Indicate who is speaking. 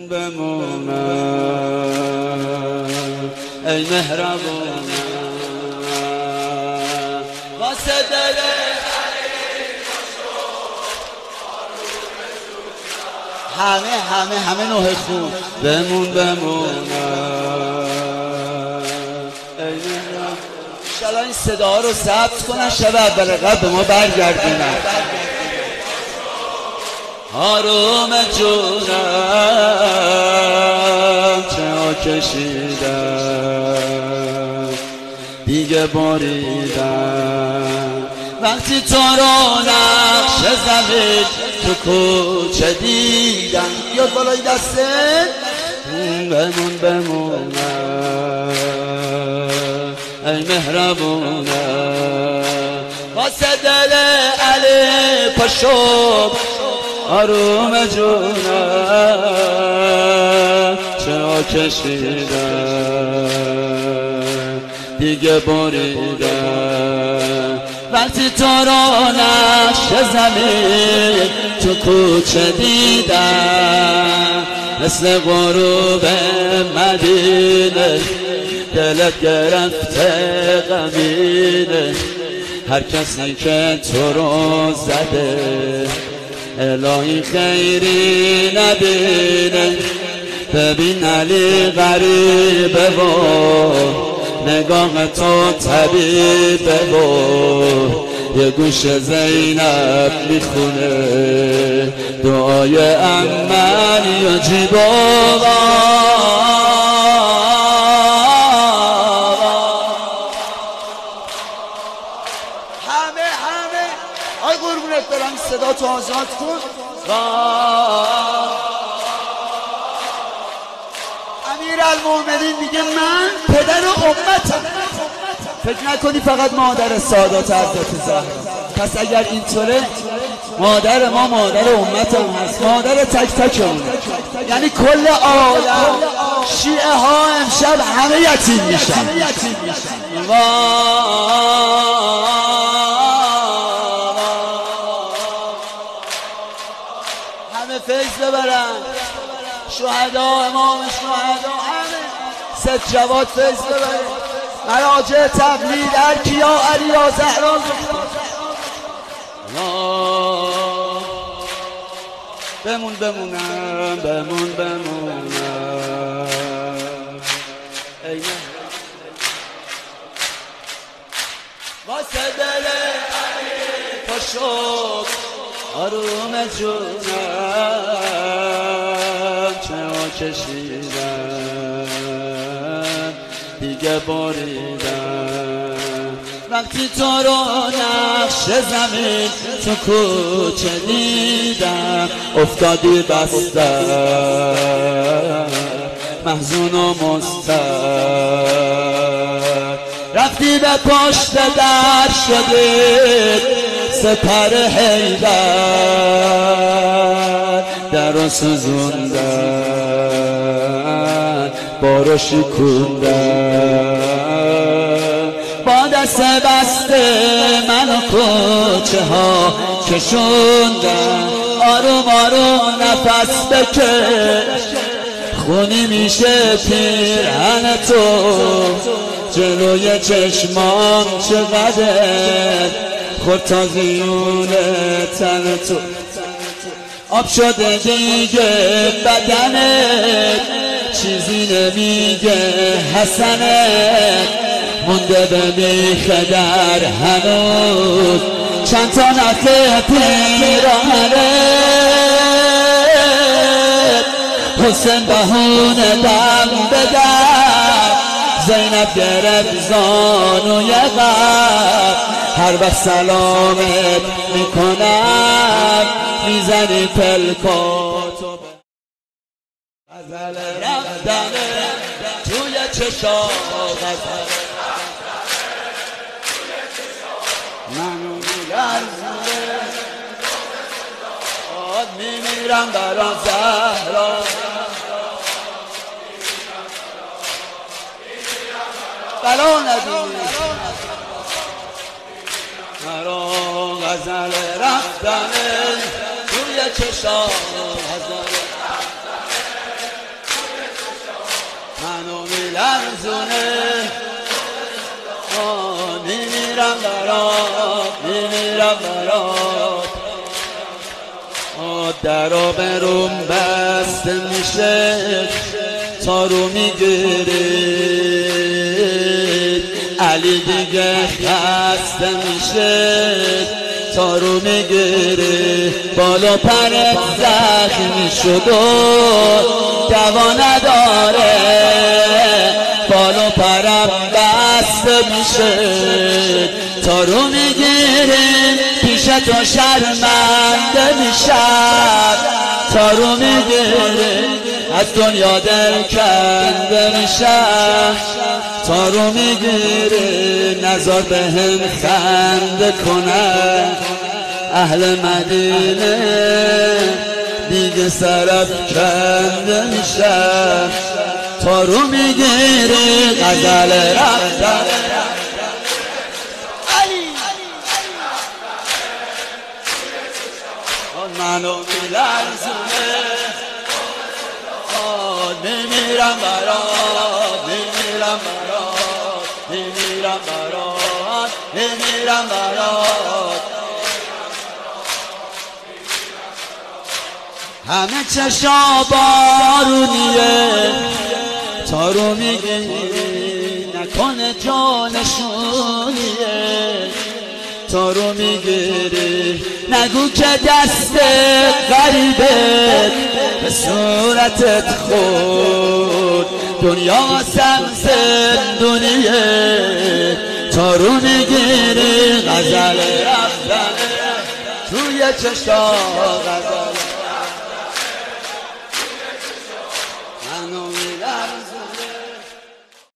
Speaker 1: بمونم ای مهربونم واسه دل همه نوع خوب بمونم ای مهربونم. انشالله این صدا رو ثبت کنن شب اول قبل به ما برگردونن. آروم جونم چه ها کشیدم دیگه بریدم وقتی تو رو نقش زمین تو کوچه دیدم. بیاد بالای دسته بمونم ای مهربونم واسه دل علی پاشو آروم جونم چه ها کشیدم دیگه بریدم وقتی تو رو نقش زمین تو کوچه دیدم مثل غروب مدینه دلت گرفته غمینه هر کسی که تو رو زده الهی خیری نبینه. ببین علی غریبه و نگاه تو طبیبه و یه گوش زینب میخونه دعای امن یجیب همه آی قربونت برم صدا تو آزاد کن. امیرالمومنین میگه من پدر امتم. فکر نکنی فقط مادر سادات حضرت زهرا. پس اگر اینطوره مادر ما مادر امتم هست، مادر تک تکمونه. یعنی کل عالم شیعه ها امشب همه یتیم میشن. همه فیض ببرن شهدا امام شهدا همه ست جواد فیض ببره مراجع تبلیغ هر کیا علی یا زهرا بمونم ای واسه دل علی پاشو آروم جونم چه ها کشیدم دیگه بریدم وقتی تو رو نقش زمین تو کوچه دیدم افتادی بستر محزون و مضطر رفتی به پشت در شدی سپر حیدر در و سوزوندن بارو شکوندن با دست بسته منو کوچه ها کشوندن آروم نفس بکش خونی میشه پیرهن تو جلوی چشمان چقدر خورد تا زیون تن تو آب شده دیگه بدنت چیزی نمیگه حسنت مونده به میخ در هنوز چند تا نفه پیراهنت حسین بهونه دم بدم زینب گرفت زانوی قلب هر وقت سلامت میکنم میزنی پلکاتو غزل رفتنه توی چشا غزل منو میلرزونه آد میمیرم برا زهرا بلا ندونی مرا غزل رفتنه توی چشا غزل میلرزونه میمیرم برات میمیرم برات درا به روم بسته میشه تا رو میگیرید علی دیگه خسته میشه تا رو میگیره بالا پرت زخمی شد و دوا نداره بالا پرم بسته میشه تا رو میگیره پیش تو شرمنده میشم تا رو میگیره از دنیا دل کنده میشم تا رو میگیره نظر به هم خنده کنه اهل مدینه دیگه سرف کنده میشم تا رو میگیره غزل رفتن منو میلرزونه میمیرم برات میمیرم برات میمیرم برات میمیرم برات همه چشا بارونیه تا رو میگیری نکنه جانشونیه تا رو میگیری نگو که دست غریبه به صورتت خود دنیا زندونیه تا رو میگیری غزل رفتن توی چشا غزل منو